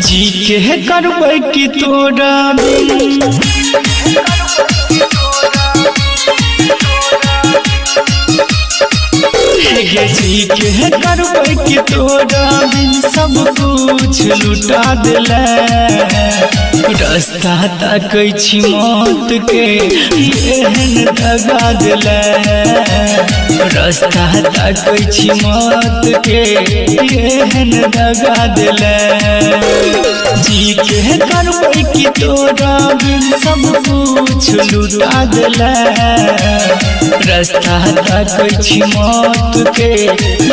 जी के करबै कि तोरा बिन जी के करबै कि तोरा बिन सब कुछ लुटा देले रास्ता ताकै छी मौत के एहन दगा देले रास्ता ताकै छी मौत के एहन दगा देले जी के करबै कि तोरा बिन सब कुछ लुटा देले रास्ता ताकै छी मौत के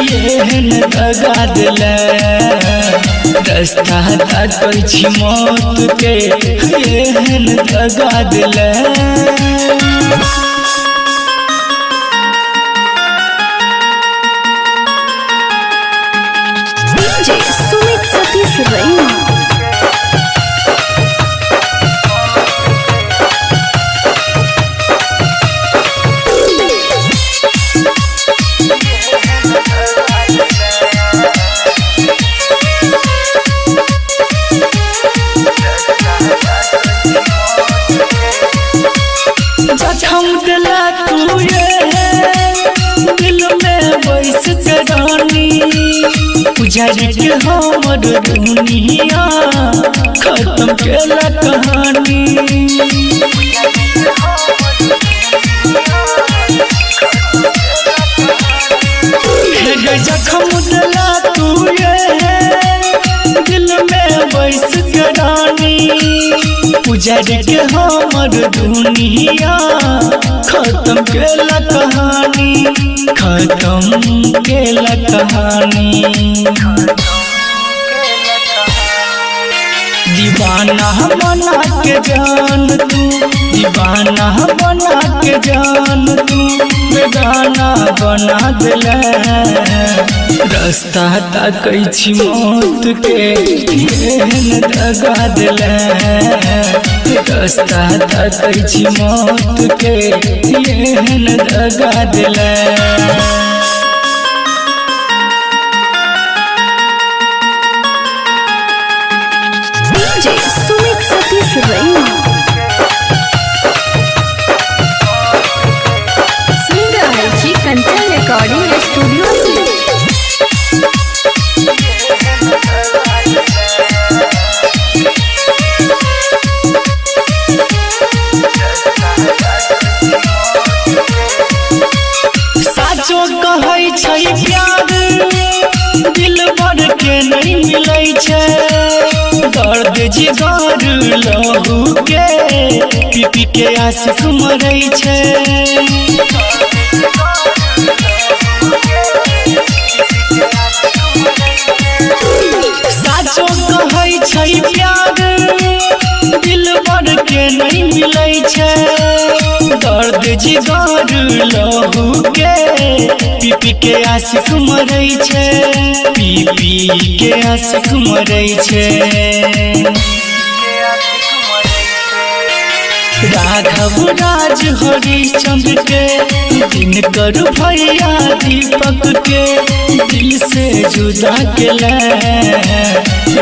एहन दगा देले रास्ता ताकै छी मौत के एहन दगा देले DJ Sumit Satish Raina जखम दिला तू ये दिल में बैस के रानी उजाड़ के हमर दुनिया खत्म केला कहानी जखम दिला तू ये दिल में बैस के रानी उजाड़ के हमर दुनिया खत्म केला कहानी खत्म केला कहानी दीवाना बना के जान तू दीवाना बना के जान तू बेगाना बना देले रास्ता ताकै छी मौत के एहन दगा देले रास्ता ताकै छी मौत के एहन दगा देले DJ Sumit Satish Raina Singer Aichi Kanchan Recording Studio साचो कहै छै प्यार दिल भर के नहीं मिलै छै दर्द जिगर लहू के पी पी के आशिक मरै छै साचो कहै छै प्यार दिल भर के नहीं मिलै छै दर्द जिगर लहू के पी पी के आशिक मरै छै पी पी के आशिक मरै छै राघव राज हरिश्चंद्र के दिनकर भैया दीपक के दिल से जुदा केले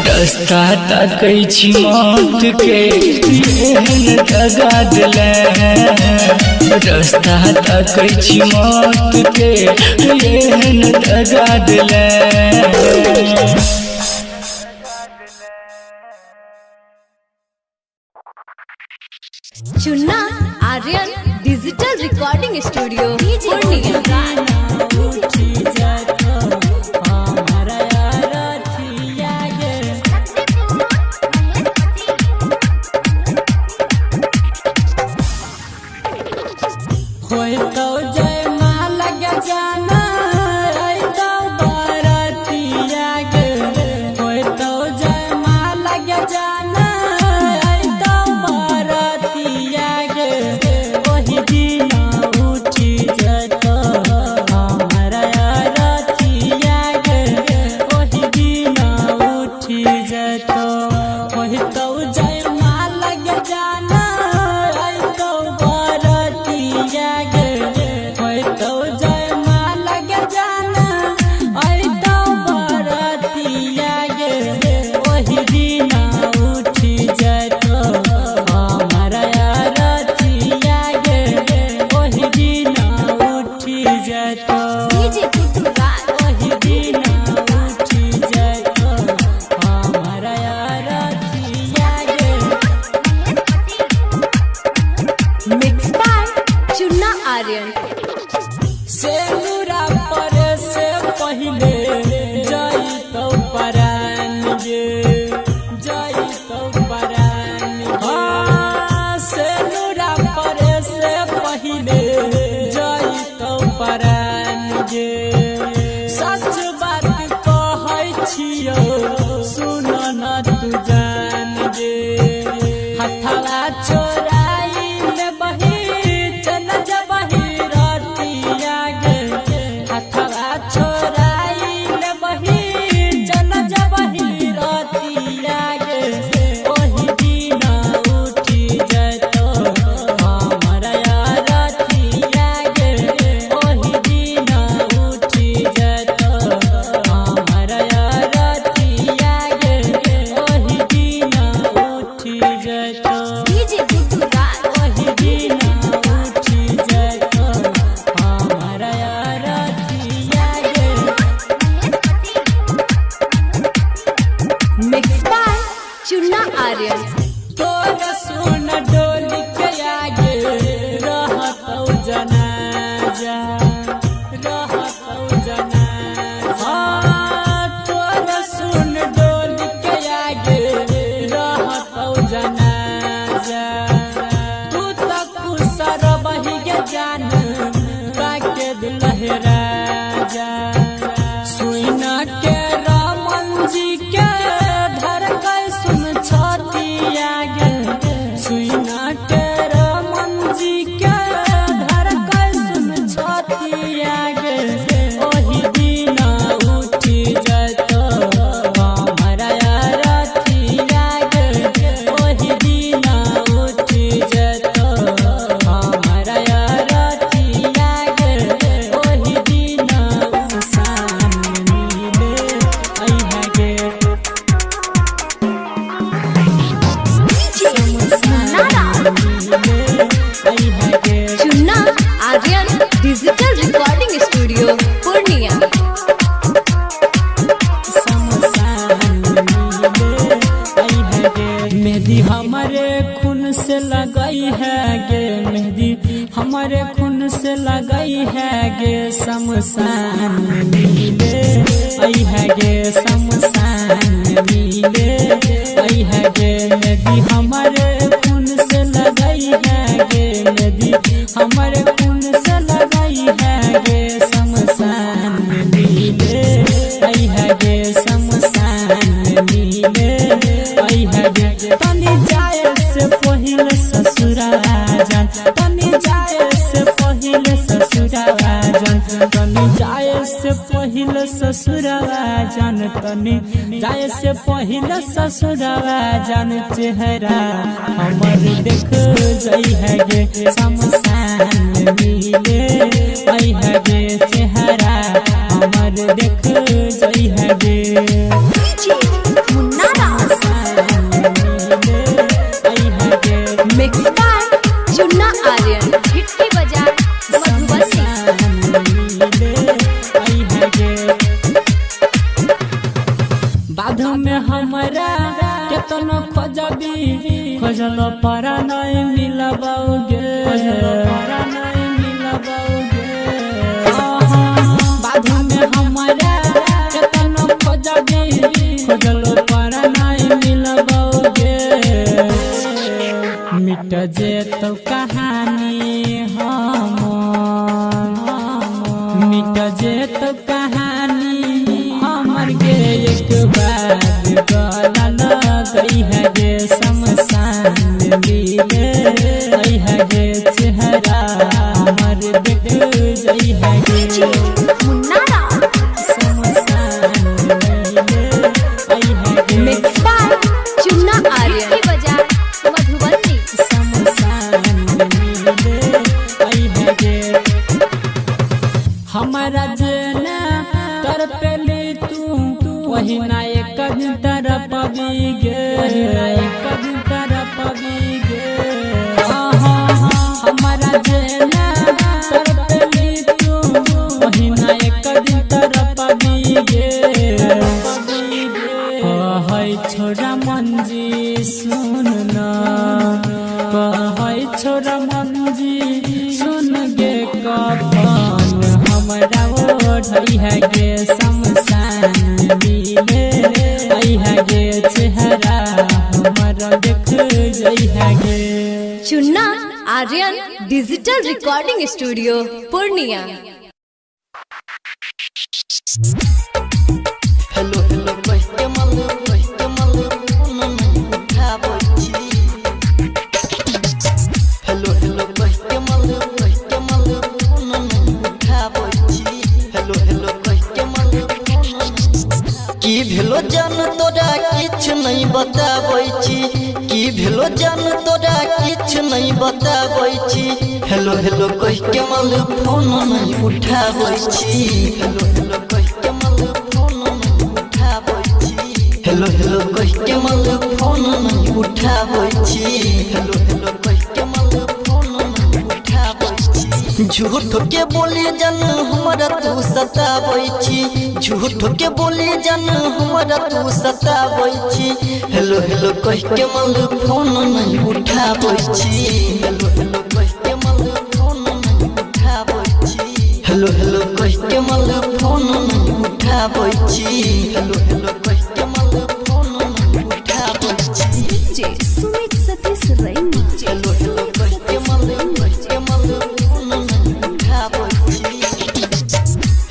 रास्ता ताकै छी मौत के एहन दगा देले रास्ता ताकै छी मौत के एहन दगा देले Chunna Aryan digital recording studio Purnia वही दिन उठी जातो हमारा रतिया गे वही दिन उठी जातो डीजे गुड्डू राज वही दिन उठी जातो हमारा रतिया गे। Mix by Chunna Aryan. सेनुरा पर से पहिले जाई तो परान गे जाई तो परान गे सेनुरा पर से पहिले जाई तो परान गे सच बात कहै छियो सुन न तू जान गे हथवा चोराई ले बही चल जबही रतिया गे हथवा चोराई ले बही चल जबही रतिया गे ओही दिन उठी जातो हमारा रतिया गे ओही दिन उठी जातो हमारा रतिया गे ओही दिन उठी जातो डीजे गुड्डू राज वही दिन उठी जातो हमारा रतिया गे। Mix by Chunna Aryan. तोर सुन डोली के आगे रहतौ जनाजा रहतौ जनाजा तोर सुन डोली के आगे रहतौ जनाजा तू तो खुसर बही गे जान काके दुल्हे राजा सुइना के रामन जी के धर गए सुन छतिया गे सुइना के रामन जी के धर गए सुन छतिया गे ओही दिन उठी जातो हमारा रतिया गे ओही दिन उठी जातो हमारा रतिया गे ओही दिन उसान मिले अइहा गे अइहा गे Chunna Aryan digital recording studio Purnia. मेहंदी हमारे खून से लगाई है गे मेहंदी हमारे खून से लगाई है गे शमशान मिले आई है गे शमशान मिले आई है गे मेहंदी हमारे खून से लगाई है गे मेहंदी हमारे खून से लगाई है गे शमशान मिले आई है गे शमशान मिले आई है गे तनी जाए से पहिले ससुरावा जान तनी जाए से पहिले ससुरावा जान तनी जाए से पहिले ससुरावा जान तनी जाए से पहिले ससुरावा जान चेहरा हमर देख जई है गे शमशान मिले आई है गे चेहरा हमर देख जई है गे मुन्ना राज। मिक्स बाय चुन्ना आर्यन हिट्टी बाजार मधुबनी। बाध में हमारा केतनो खोजबी खोजल पारा नहीं मिलबोगे पारा नहीं मिलबोगे बाध में हमारा केतनो खोजबी खोजल पारा नहीं मिलबोगे मिट जेतो कहानी हम मिट जेतो कहानी हमर गे एक बार गला लगई है गे शमशान मिले आई है गे चेहरा हमर देख जई है गे मुन्ना राज। शमशान मिले आई है पबी गे कभी तर पबी गे हमारा जेना तरपली तू वही ना एक दिन तर पबी गे है छोरा मंजी सुन ना है छोरा मंजी सुन गे कफन हमरा ओढ़ई है गे शमशान मिले आई है गे चेहरा हमरा देख जई है गे। Chunna Aryan digital recording studio Purnia. Hello hello कहते मल फोन नहीं उठाबै छी। हेलो हेलो कहते मल फोन नहीं उठाबै छी। हेलो हेलो कहते मल की भेलो जान तोरा किछ नहीं बताबै छी। की भेलो जान तोरा किछ नहीं बताबै छी। हेलो हेलो कहते मल फोन नहीं उठाबै छी। हेलो हेलो कहते मल फोन नहीं उठाबै छी। हेलो हेलो कहते मल फोन नहीं उठाबै छी। हेलो हेलो कहते मल फोन नहीं उठाबै छी। झूठ के बोले जन हमरा तू सताबै छी। झूठ के बोले जन हमरा तू सताबै छी। हेलो हेलो कहते मल फोन नहीं उठाबै छी। हेलो हेलो कहते मल फोन नहीं उठाबै छी। हेलो हेलो कहते मल फोन नहीं उठाबै छी। हेलो हेलो कहते मल फोन नहीं उठाबै छी। सुमित सतीश रैना। हेलो हेलो कहते मल फोन नहीं उठाबै छी।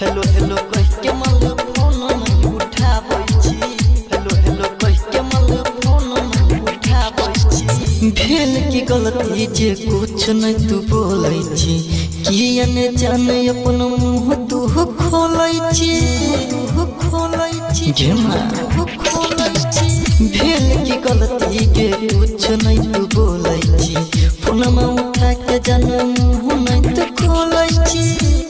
हेलो हेलो कहते मल फोन नहीं उठाबै छी। हेलो हेलो कहते मल फोन नहीं उठाबै छी। भेल की गलती जे कुछ नहीं तू बोलै छी। किया ने जाने अपन मुँह तू खोलै छी। खोलै छी खोलै छी। भेल की गलती के कुछ नहीं तू बोलै छी। फोनमा उठा के जाने मुँह नहीं तू खोलै छी।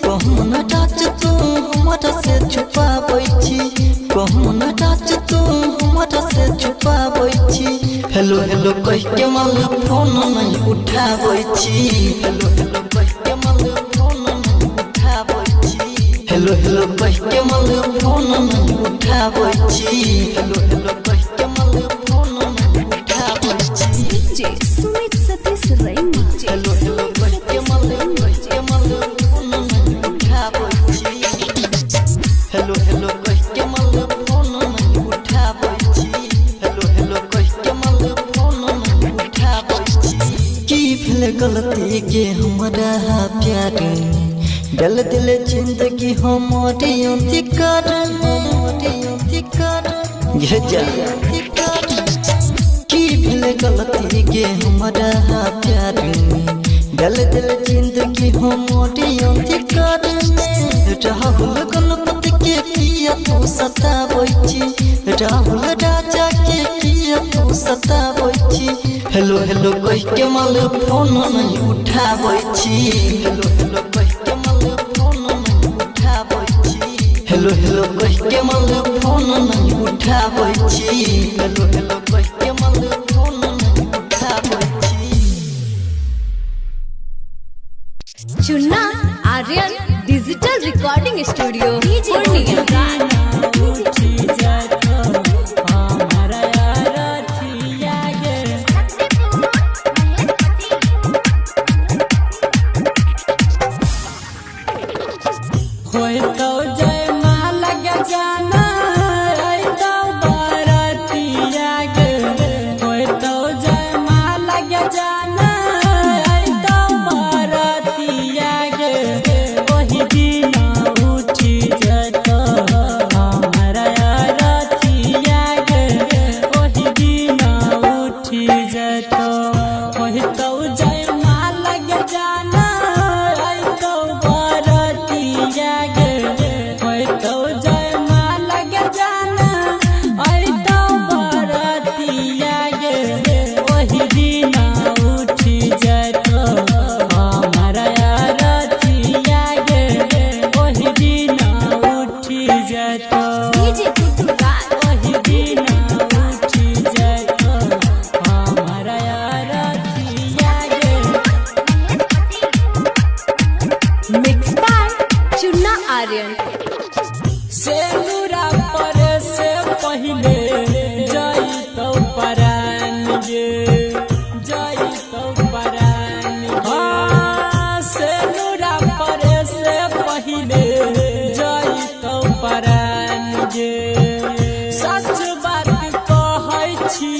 कहूँ न टाच तू हमरा से छुपाबै छी। कहूँ न टाच तू हमरा से छुपाबै छी। हेलो हेलो कहते मल फोन नहीं उठाबै छी। हेलो हेलो कहते मल फोन नहीं उठाबै छी। हेलो हेलो कहते मल फोन नहीं उठाबै छी। हेलो हेलो कहते मल फोन नहीं उठाबै छी। सुमित सतीश रैना। हेलो हेलो कहते मल फोन नहीं उठाबै छी। हेलो हेलो कहते मल फोन नहीं उठाबै छी। हेलो हेलो कहते मल फोन नहीं उठाबै छी। की भेल गलती के हमरा प्यार डल दिल जिंदगी हमारे अंधिकार घेजा। की भेल गलती के हमरा प्यार डल दिल जिंदगी हमारे अंधिकार राहुल गणपति के किया तू सताबै छी। राहुल राजा के किया तू सताबै छी। हेलो हेलो कहते मल फोन नहीं उठाबै छी। हेलो हेलो कहते मल फोन नहीं उठाबै छी। हेलो हेलो कहते मल फोन नहीं उठाबै छी। हेलो हेलो कहते मल फोन नहीं उठाबै छी। Chunna Aryan digital recording studio Purnia.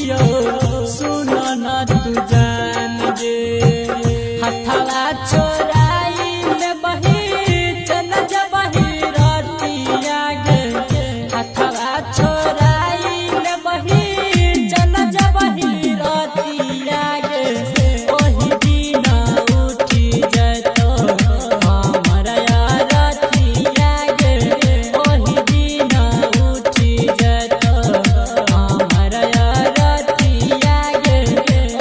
कहियो सुनो न तू जान गे हथवा छोराई ले बही चल जबही रतिया गे हथवा छोराई ले बही चल जबही रतिया गे ओही दिन उठी जतो हमरा रतिया गे ओही दिन उठी जतो हमरा रतिया गे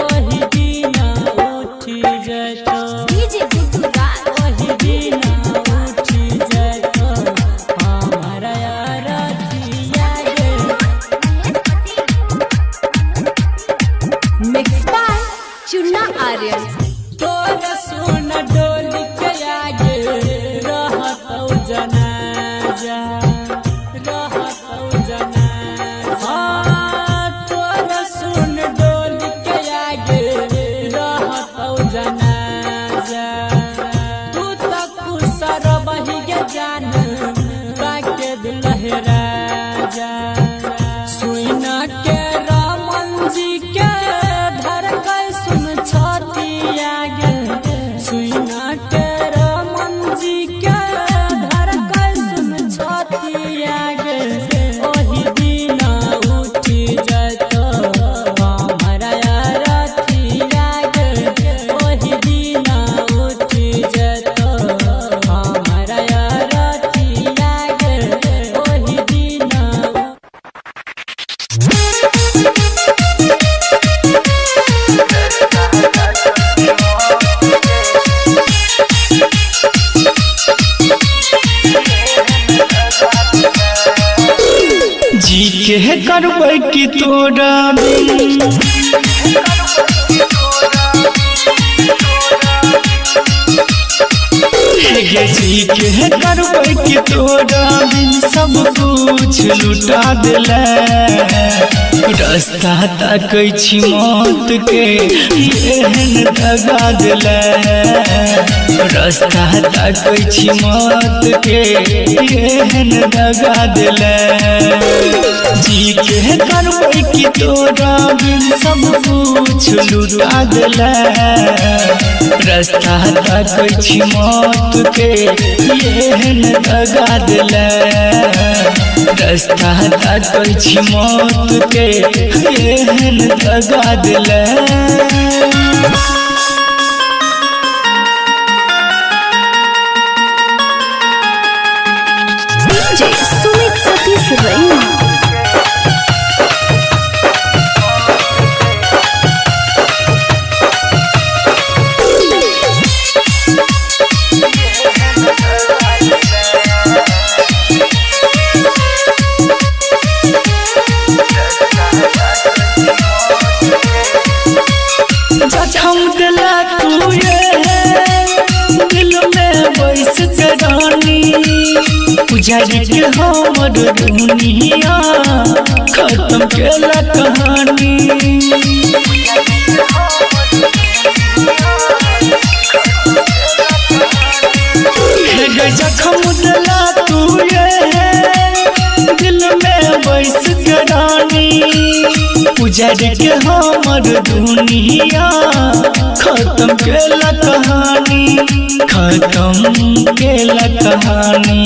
ओही दिन उठी जतो डीजे गुड्डू राज ओही दिन उठी जतो हमरा रतिया गे मिक्स बाय चुन्ना आर्यन तोर सुन डोली के आगे रहतौ जनाजा रहतौ जनाजा तोर सुन डोली के आगे रहतौ जनाजा तू तो खुसर बही के जान बाके दुल्हरा जा सुइना के रामन जी के धड़कन सुन छतिया गे सुइना के रामन जी के धड़कन सुन छतिया गे ओही दिन उठी जतो हमरा रतिया गे ओही दिन उठी जतो हमरा रतिया गे ओही दिन जी के करबै कि तोरा बिन हे जी के करबै कि तोरा बिन सब कुछ लुटा देले रास्ता ताकै छी मौत के एहन दगा देले रास्ता ताकै छी मौत के एहन दगा देले जी के करबै कि तोरा बिन सब कुछ लुटा देले रास्ता ताकै छी मौत के एहन दगा देले रास्ता ताकै छी मौत के एहन दगा देले डीजे सुमित सतीश रैना जखम दिला तू ये दिल में बैस के रानी उजाड़ के हमर दुनिया खत्म केला कहानी हे जखम दिला तू ये दिल में बैस के रानी उजाड़ के हमर दुनिया खत्म केला कहानी खत्म केला कहानी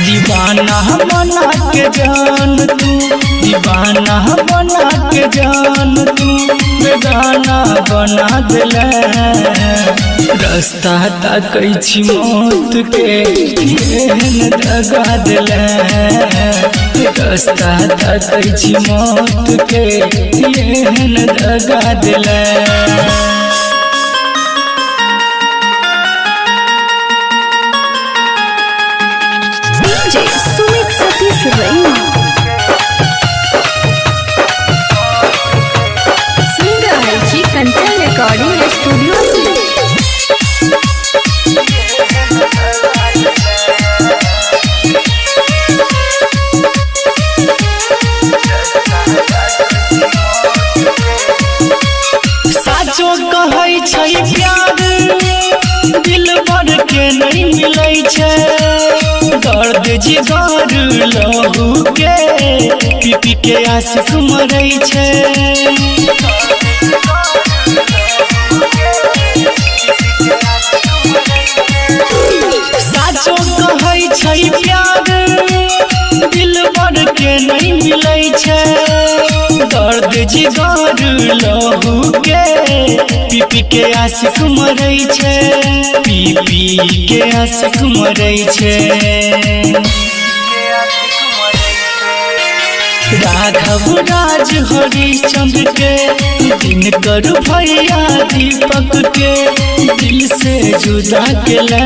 दीवाना बना के जान तू दीवाना बना के जान तू बेगाना बना देले रास्ता ताकै छी मौत के एहन दगा देले रास्ता ताकै छी मौत के एहन दगा देले डीजे सुमित सतीश रैना सुन रहल छी कंचन रिकॉर्डिंग स्टूडियो से साचो पी के आशिक मरै छै। साचो कहै छै प्यार दिल भर के नहीं मिलै छै। दर्द जिगर लहू के पी के आशिक मरै छै। पी के आशिक मरै छै। राघव राज हरिचंद्र के दिनकर भैया दीपक के दिल से जुदा केला।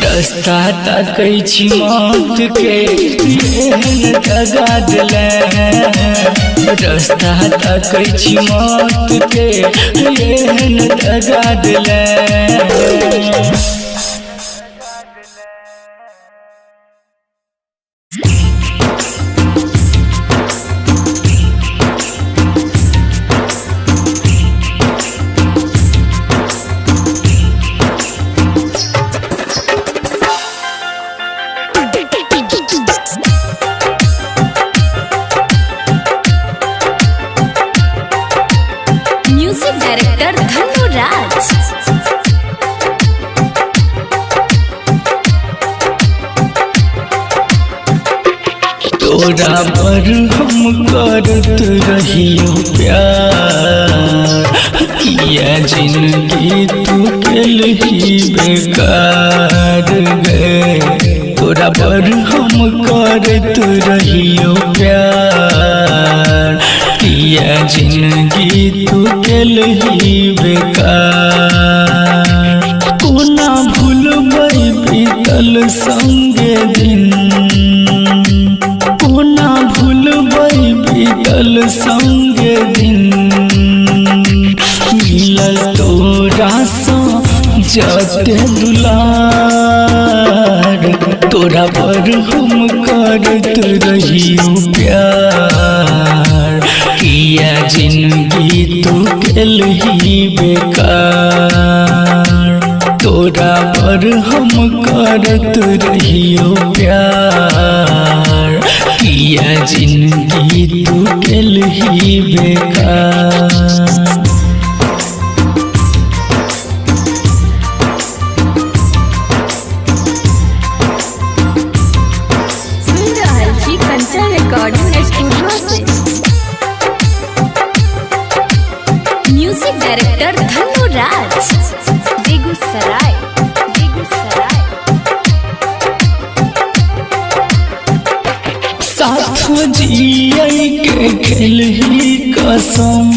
रास्ता ताकै छी मौत के एहन दगा देला। रास्ता ताकै छी मौत के एहन दगा देला। म्यूजिक डायरेक्टर धनु राज। तोरा पर हम करत रहियो प्यार। किया जिंदगी तू केलही बेकार गे। तोरा पर हम करत रहियो प्यार। किया जिंदगी तू केलही बेकार। कोना भूलबै बीतल संगे दिन। कोना भूलबै बीतल संगे दिन। मिलल तोरा सँ जते दुलार। तोरा पर हम करत रहियो प्यार। किया जिंदगी तू केलही बेकार। तोरा पर हम करत रहियो प्यार। किया जिंदगी तू केलही बेकार। सुन रहल छी कंचन रिकॉर्डिंग स्टूडियो से। म्यूजिक डायरेक्टर धनु राज। बेगूसराय बेगूसराय। साथ जियै के खेलही कसम।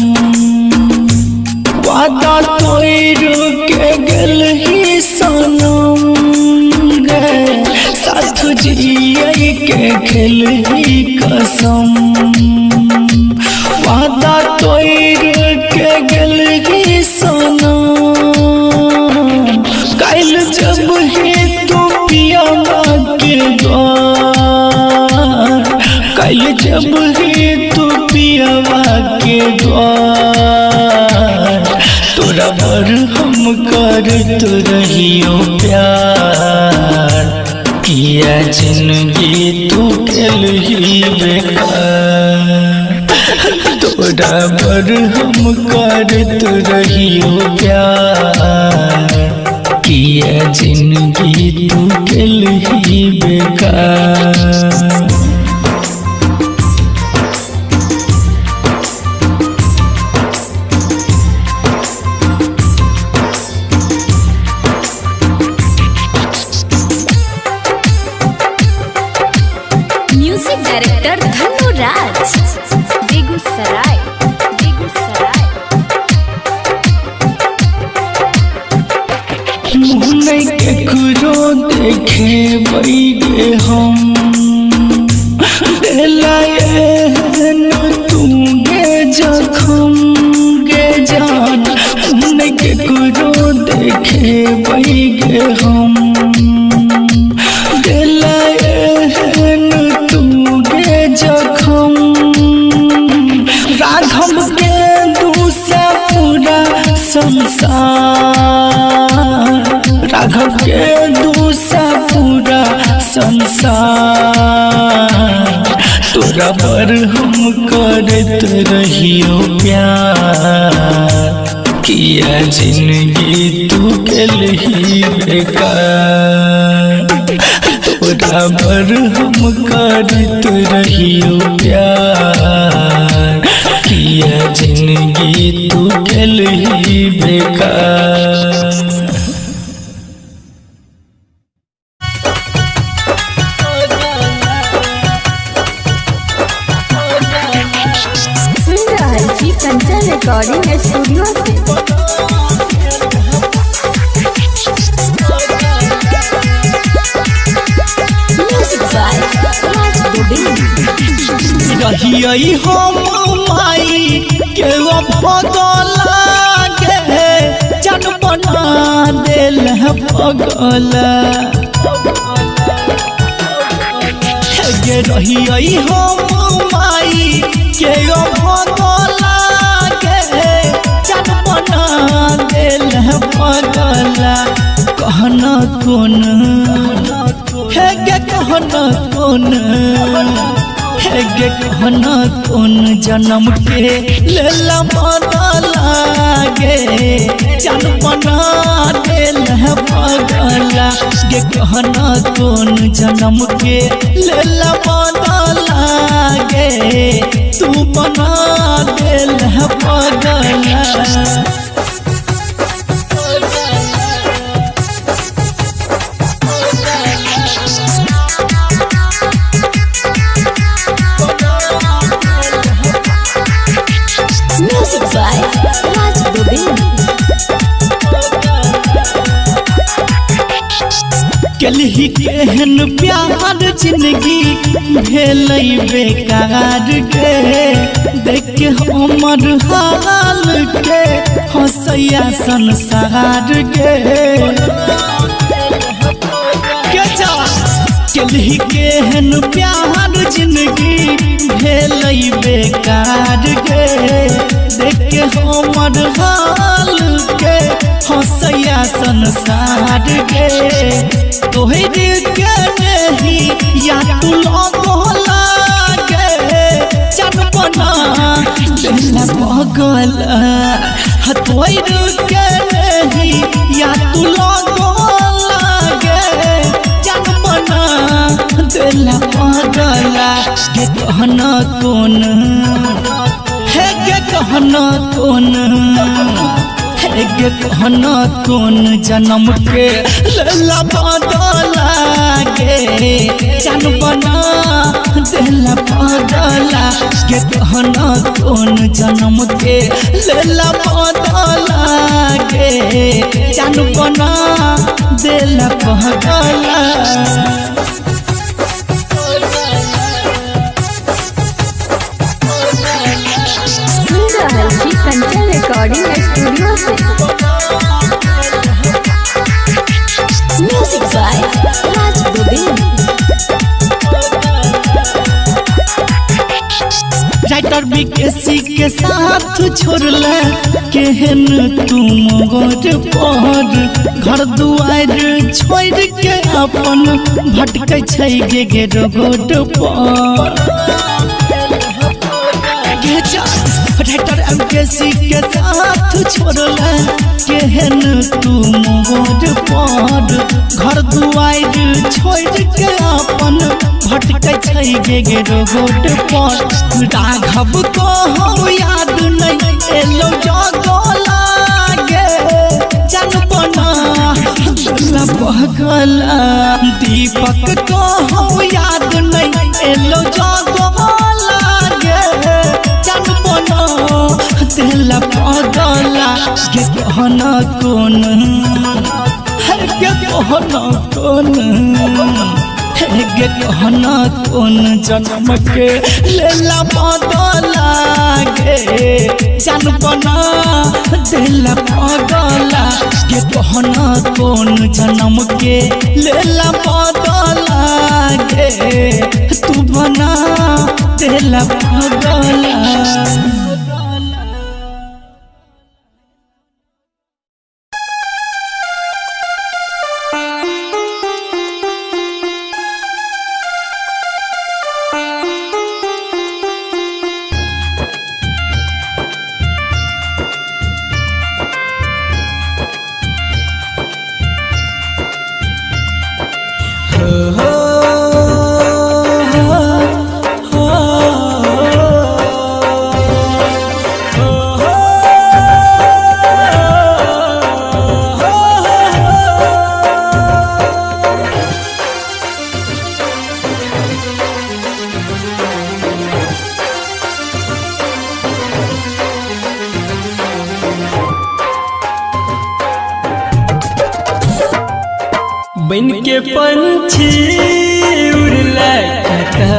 वादा तोड़ के गेलही सनम गे। साथ जियै के खेलही कसम। वादा तोड़ के गेलही सनम। काल जब ही तू पियावा के द्वार। काल जब ही तू पियावा के द्वार। तोरा पर हम करत रहियो प्यार। किया जिंदगी तू केलही बेकार। तोरा पर हम करत रहियो प्यार। किया जिंदगी तू केलही बेकार। म्यूजिक डायरेक्टर धनु राज। बेगूसराय बेगूसराय। मुँह नहीं केकरो देखे बैगे हम। एहन तू गे जखम गे जान। मुँह नहीं केकरो देखे बैगे हम। एहन तू गे जखम। राघव के दूसरा पूरा संसार। राघव के दूसरा पूरा संसार। तोरा तोरा पर हम करत रहियो प्यार किया जिंदगी तू केलही बेकार तोरा पर हम करत रहियो प्यार किया जिंदगी तू केलही बेकार। कंचन रिकॉर्डिंग स्टूडियो से रहियई हम माई के भगला गे जन बना दिल पगला गे रहियई हम माई के भगला गे जन बना दिल पगला कहना कौन है गे कहना कौन है गे कहना कौन जन्म के लेला बदला गे जन बना दिल पगला गे कहना कौन जन्म के लेला बदला गे तू बना दिल पगला। कलही केहन प्यार जिंदगी भेलै बेकार के देख के हमर हाल के हंसैया संसार के कलही केहन प्यार जिंदगी भेलै बेकार के देख के हमर हाल के हंसैया संसार के तोहरे के नहीं या तू लगला गे जन बना दिल पगला तोहरे के नहीं या तू लगला गे जन बना दिल पगला गे कहना कौन है गे कहना कौन गे कहना कौन जन्म के लेला बदला गे जन बना दिल पगला गे कहना कौन जन्म के लेला बदला गे जन बना दिल पगला। कंचन रिकॉर्डिंग स्टूडियो से music by Raj Govind. Writer BKC के साथ छोड़ला केहन तुम गोर पर घर दुआर छोड़ के अपन भटकै छै गे रोड पर राइटर एमकेसी के साथ छोड़ला केहन तुम गोर पर घर दुआर छोड़ के अपन भटकै छै गे रोड पर राघव को हम याद नहीं एलो जगला गे जन बना दिल पगला दीपक को हम याद नहीं एलो जगला गे जन बना दिल पगला गे कहना कौन है गे कहना कौन गे कहना कौन जन्म के लेला बदला गे जन बना दिल पगला गे कहना कौन जन्म के लेला बदला गे तू बना दिल पगला। बन के पंछी उड़ला कता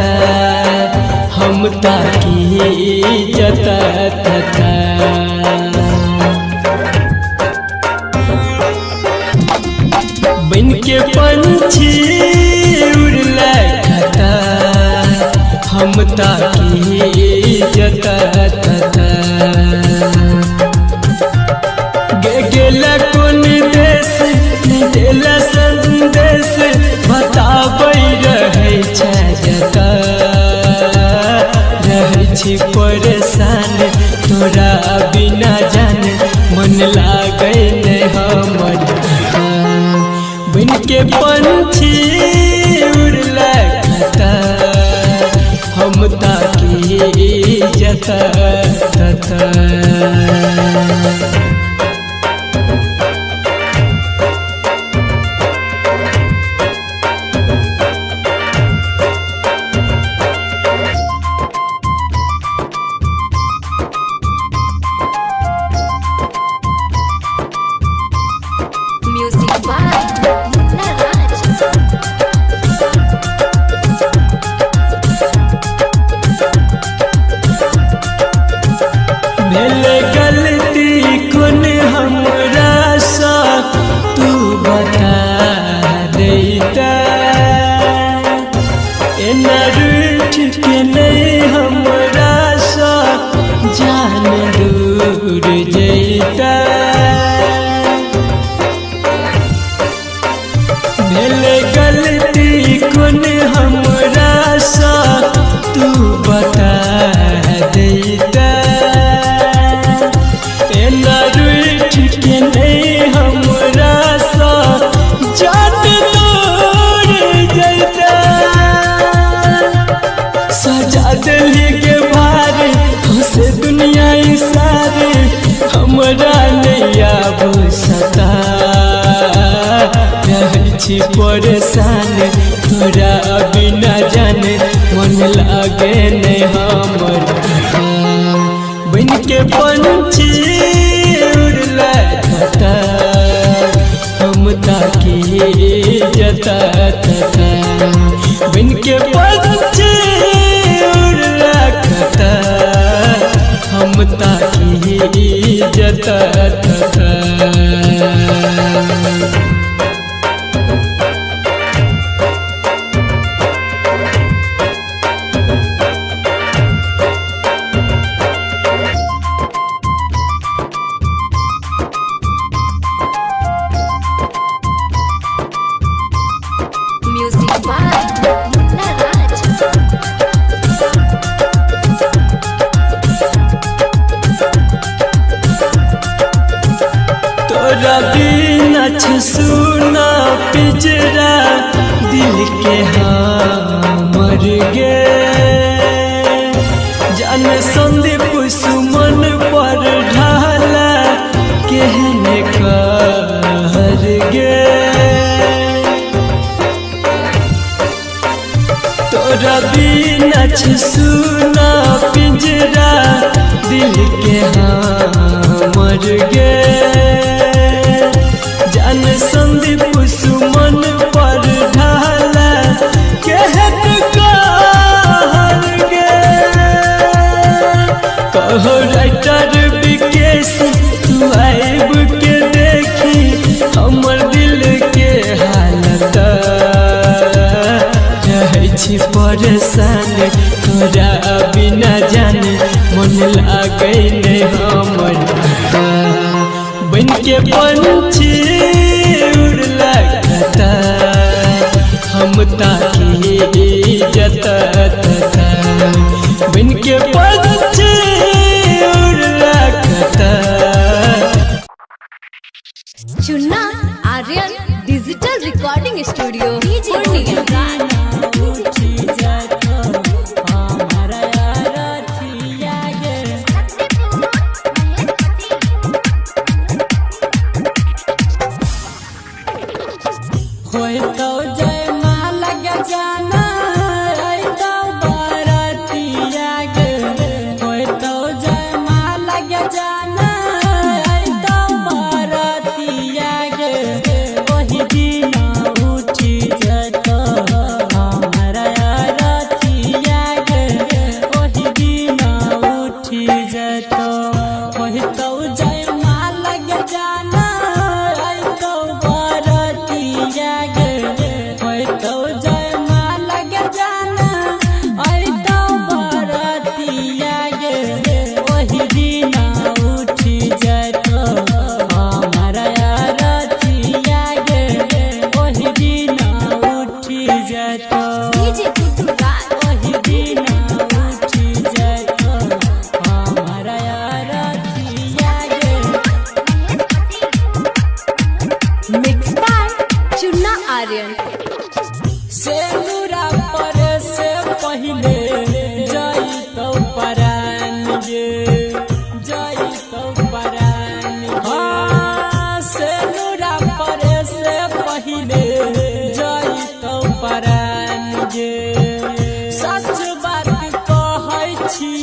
हम ताकी जता तता बन के पंछी उड़ला कता हम ताकी जता तता गेला कोन देश देला संदेश बताबै रहै छै जता रहै छी परेशान तोरा बिना जान मन लागै नै हमर बन के पंछी उड़ला कता हम ताकी जता तता Music by Munna Raj. भेल गलती कोन हमरा सा तू बता देता एना रूठ के नहीं हमरा सा जान दूर जैता भेल गलती कोन हमरा सा तू बता देता एना रूठ के नहीं हमरा सा जान दूर जैता सजा दिली के भार हंसे दुनिया सारे हमरा नहीं आबू सता रहै छी परेशान तोरा बिना जाने मन लागे नहीं हमर बन के पंछी उड़ला कता हम ताकी जता तता बन के पंछी उड़ला कता हम ताकी जता तता Music by Munna Raj. तोरा बिना सुना पिजरा दिल के हमर गे जान संदीप सुमन पर ढाला केहने कहर गे तोरा बिना सुना पिंजरा दिल के हमर गे जान संदीप सुमन पर ढाला कहत कहर गे कहो राइटर विकेश तू आइब के देखी हमर दिल के हालत रहै छी परेशान तोरा बिना जाने मन लागै नहीं हमर बन के पंछी उड़ला कता हम ताकी जता तता बन के पंछी उड़ला कता Chunna Aryan digital recording studio Purnia. होय तो जय माला के जाना आई तो बरतिया गे होय तो जय माला के जाना आई तो बरतिया गे ओही दिन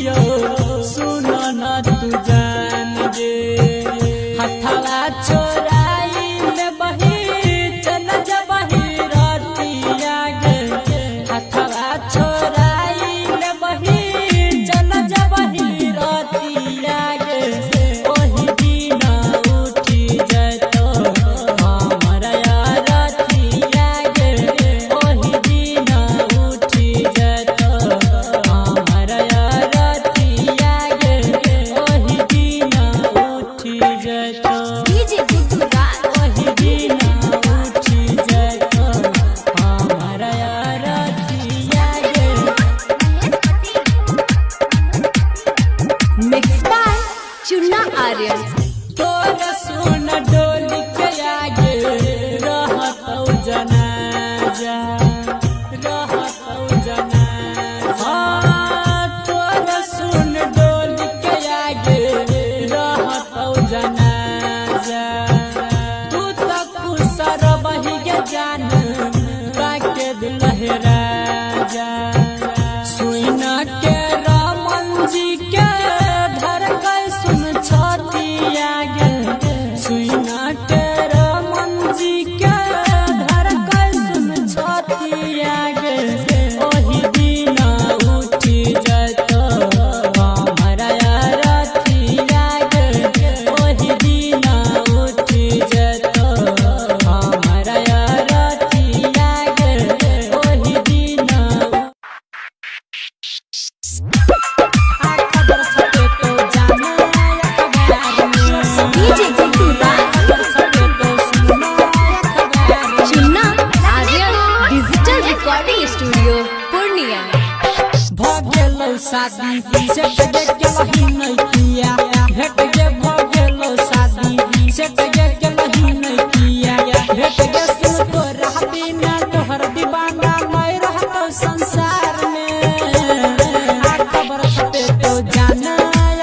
पियो सुनो न तू जान गे हथवा छोराई में बही चल जबही रतिया गे हथवा छोराई में बही चल जबही रतिया गे ओही दिन उठी जतो हमरा रतिया गे ओही दिन उठी जतो हमरा रतिया गे ओही दिन उठी जतो डीजे गुड्डू राज ओही दिन उठी जतो हमरा रतिया गे मिक्स बाय चुन्ना आर्यन तोर सुन डोली के आगे रहतौ जनाजा रहतौ जनाजा तोर सुन डोली के आगे रहतौ जनाजा तू तो खुसर बही के जान बाके दिल लहराजा सुइना के रामन जी के धर कर सुन छतिया गे सुइना के रामन जी के धर कर सुन छतिया गे ओही दिन उठी जतो हमरा रतिया गे ओही दिन उठी जतो हमरा रतिया गे ओही दिन खबर सके तो जाना अखबार में डीजे गुड्डू राज सके तो सुना अखबार Chunna Aryan digital recording studio Purnia भगेलो शादी से जगे के लही नहीं किया भेट गे भगेलो शादी से जगे के लही नहीं किया भेट गे सुन तो रहती ना तोहर दीवाना नहीं रहतो संसार में खबर छपे तो जाना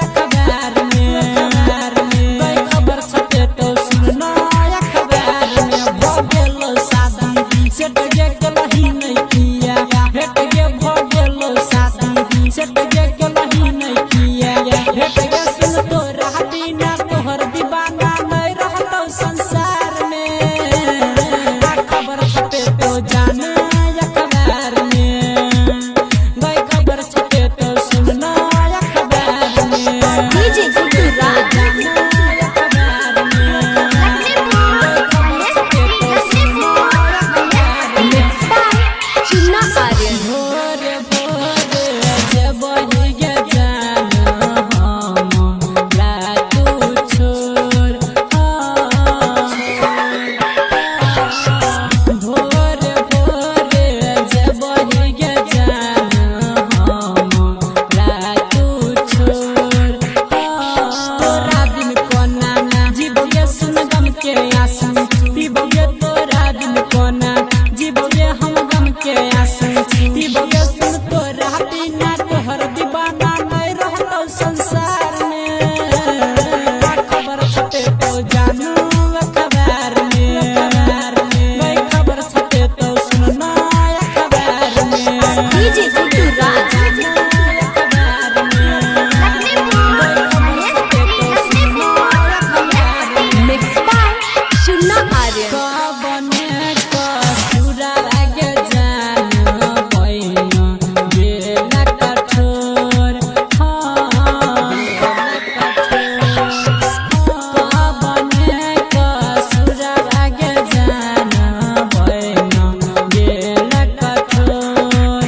अखबार में खबर छपे तो सुनना अखबार में भगेलो शादी से जगे के लही नहीं किया भेट गे भगेलो शादी से जगे के लही नहीं किया भेट गे सुन तो रहती ना तोहर दीवाना नहीं रहतो संसार में खबर छपे तो जाना अखबार में खबर छपे तो सुनना अखबार में डीजे गुड्डू राज अखबार मिक्स बाय चुन्ना आर्यन भोरे भोरे जब बही गे जान हमरा तू छोड़ भोरे भोरे जब बही गे जान हमरा तू छोड़ तोरा दिन कोना जीवोगे सुन गम के आंसू पीबोगे तोरा दिन कोना जीवोगे हम गम के आंसू पीबोगे सुन तोरा बिना तोहर दीवाना नहीं रहतो संसार में खबर छपे तो जानू अखबार में खबर छपे तो सुनना अखबार में डीजे गुड्डू राज अखबार मिक्स बाय चुन्ना आर्यन कबने कसुरा गे जान पैना बेला कठोर कबने कसुरा गे जान पैना बेला कठोर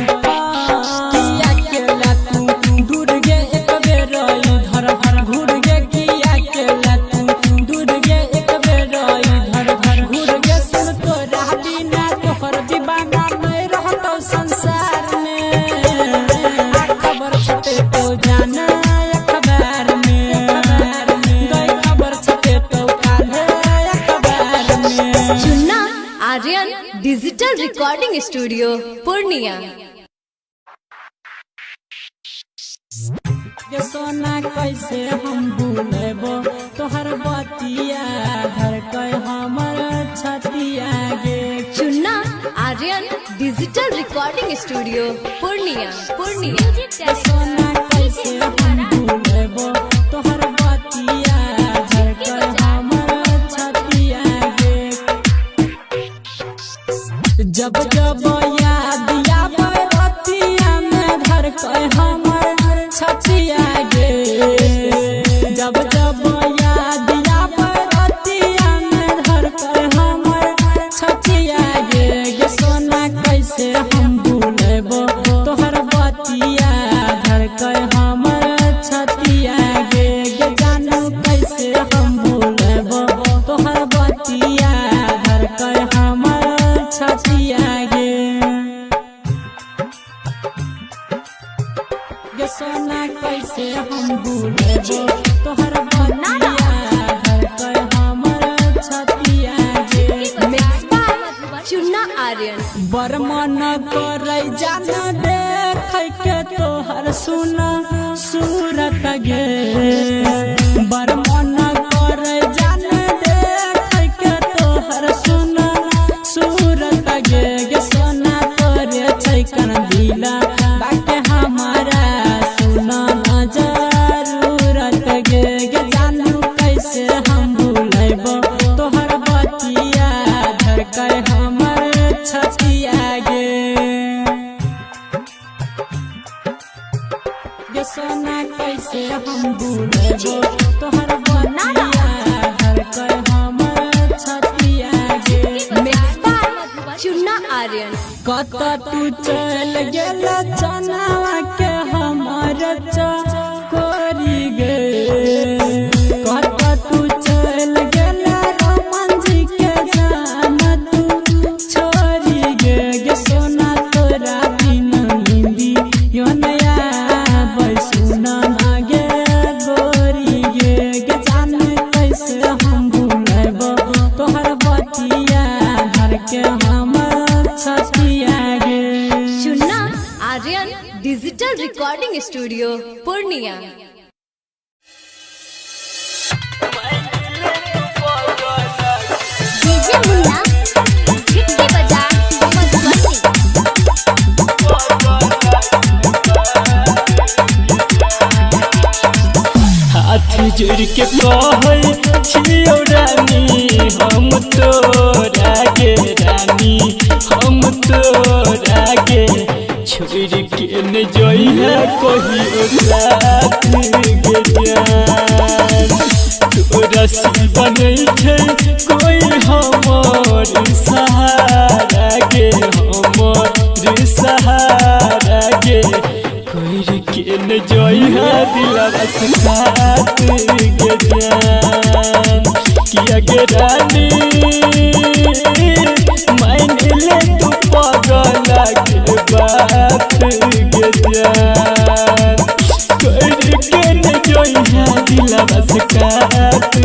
किया केला तू दूर गे एक बेर इधर घूर गे किया केला तू दूर गे एक बेर इधर घूर गे सुन तो रहती ना तोहर दीवाना नहीं रहतो संसार में खबर छपे तो जाना अखबार में खबर छपे तो काले अखबार में Chunna Aryan digital recording studio Purnia के सोना कैसे हम भूलेबो तोहर बतिया धर के हमर छतिया गे Chunna Aryan digital recording studio Purnia के सोना कैसे छतिया गे जब जब याद बरतिया में धर कर हमर छतिया गे सोना कैसे हम भूलेबो तोहर बतिया धर कर हमर छतिया गे जानू कैसे हम भूलेबो तोहर बतिया धर कर हमर छतिया गे सोना कैसे हम भूलेबो तोहर बतिया धर कर हमर छतिया गे चुन्ना आर्यन बर मन करे जान देख के तोहर सुना सूरत गे बर मन करे जान देख के तोहर सुना सूरत गे सोना तोरे छैकन दिला बाटे हमारा सुना न जरूरत गे जानू कैसे हम भूलेबो तोहर बतिया धर कर हमर छतिया गे सोना कैसे हम भूलेबो तोहर बतिया धर कर हमर छतिया गे चुन्ना आर्यन कत तू चल गेल चनावा के हमर चकोरी गे कत तू चल गेल रमन जी के जान तू छोरी गे सोना तोरा बिन हिंदी यो नया बैसुना गे गोरी गे जान कैसे हम भूलेबो तोहर बतिया धर के हमर छतिया गे Chunna Aryan digital recording studio Purnia DJ Munna कितने बजा मधुबनी हाथ जोड़ के कहै छियौ रानी हम तोरा गे रानी हम तोरा गे छोड़ के न जइहा कहियो साथ गे जान तोरा सिवा नहीं छै कोई हमर सहारा गे हमर सहारा गे कोई के न जइहा दिलवा से खात गे जान किया गे रानी मान ले तू पगला के बात गे जान कोई के न जइहा दिलवा से खात गे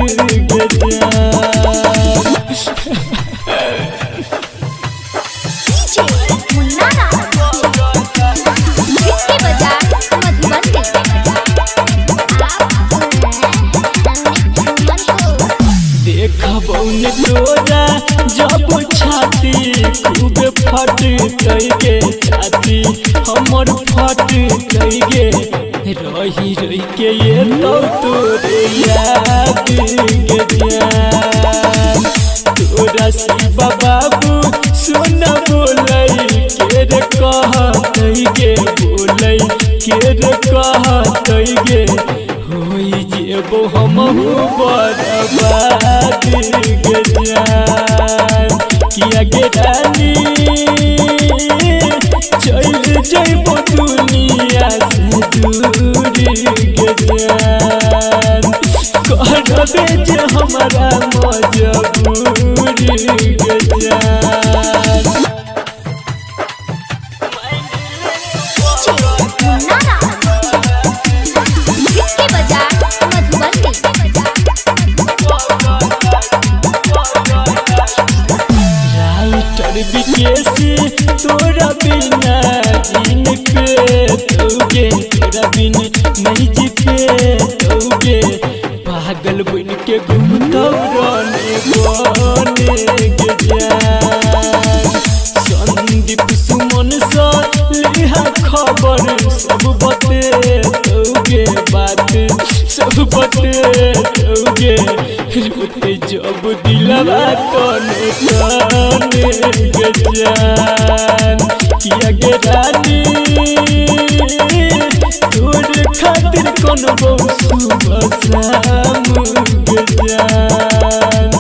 जान मुन्ना कितने बजा मधुबनी देखबौ न तोरा जब छाती खूब फट गे छाती हमर फट गे रही रही के ये तो तोरे याद गे जान तोरा शिवा बाबू सुन बोलै के रे कहत गे बोलै के रे कहत गे होई जेबो हमहु बर्बाद गे जान किया गे रानी चल जइबो दुनिया से दूर गे जान कहबे जे हमारा मजबूर गे जान कितने बजा मधुबनी राइटर विकेसी तोरा बिना जिन पे तोगे तोरा बिन नहीं जी पे तोगे पागल बन के घूमतो रोने बोने गे जान संदीप सुमन सा लिहा खबर सब बते तोगे बात सब बते तोगे रोते जब दिलवा तने तने गे जान किया गे रानी तोर मनबो सुबह शाम गे जान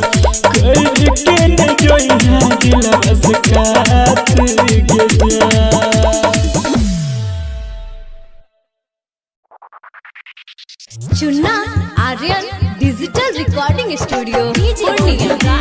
करके न जोइना दिलवा से काट गे जान। Chunna Aryan digital recording studio Purnia.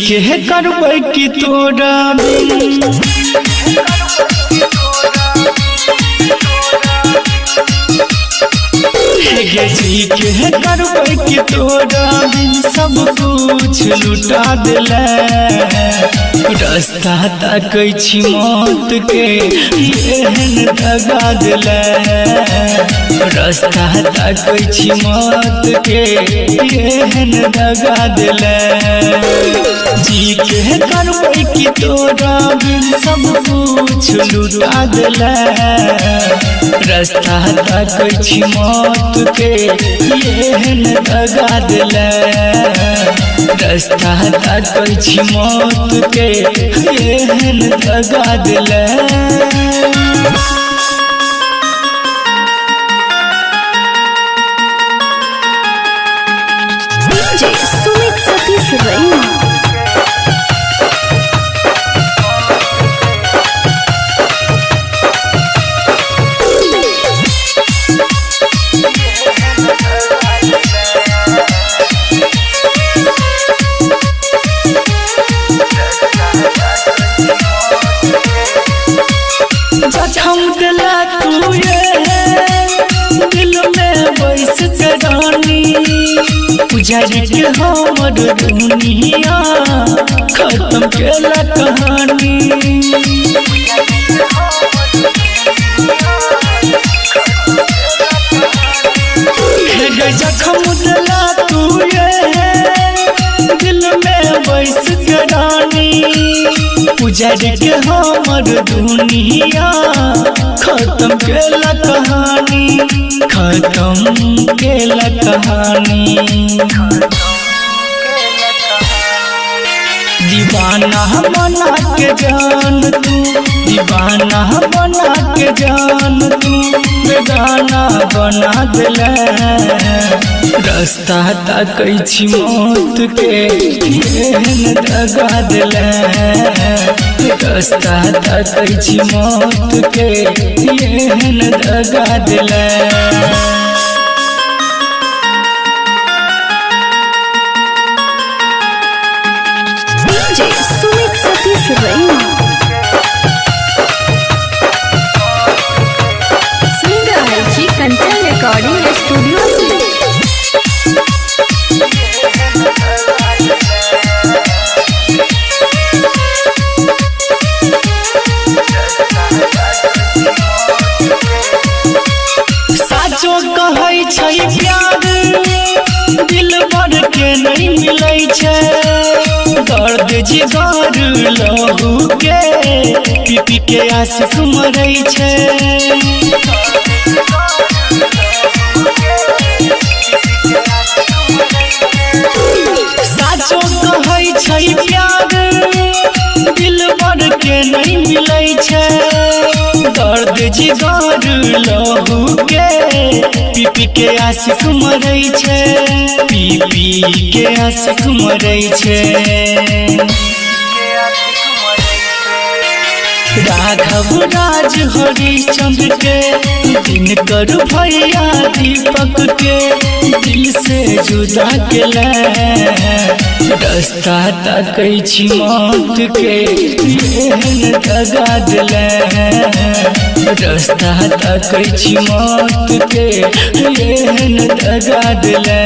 के करबै कि तोरा बिन जी के करबै कि तोरा बिन सब कुछ लुटा दिले रास्ता ताकै छी मौत के एहन दगा दिले रास्ता ताकै छी मौत के एहन दगा दिले जी के करबै कि तोरा बिन सब कुछ लुटा दिले रास्ता ताकै छी मौत के एहन दगा दिले रास्ता ताकै छी मौत के एहन दगा दिले DJ Sumit Satish Raina। हमर दुनिया खत्म केला कहानी। जखम दिला तू ये दिल में बैस के रानी, उजड़ के हमर दुनिया खत्म केला कहानी, खत्म केला कहानी। दीवाना बना के जान तू, दीवाना बना के जान तू, बेगाना बना दिले। रास्ता ताकै छी मौत के एहन दगा दिले, रास्ता ताकै छी मौत के एहन दगा दिले। DJ Sumit Satish Raina. सुन रहल छी कंचन रिकॉर्डिंग स्टूडियो से। साचो कहै छै प्यार दिल भर के नहीं मिलै छै, दर्द जिगर लहू के पी पी के आशिक मरै छै। साचो कहै छै प्यार दिल भर के नहीं मिलै छै, दर्द जिगर लहू के पी पी के आशिक मरै छै, पी पी के आशिक मरै छै। राघव राज हरिश्चंद्र के दिनकर भैया दीपक के दिल से जुदा केला। रास्ता ताकै छी मौत के एहन दगा दिले, रास्ता ताकै छी मौत के एहन दगा दिले।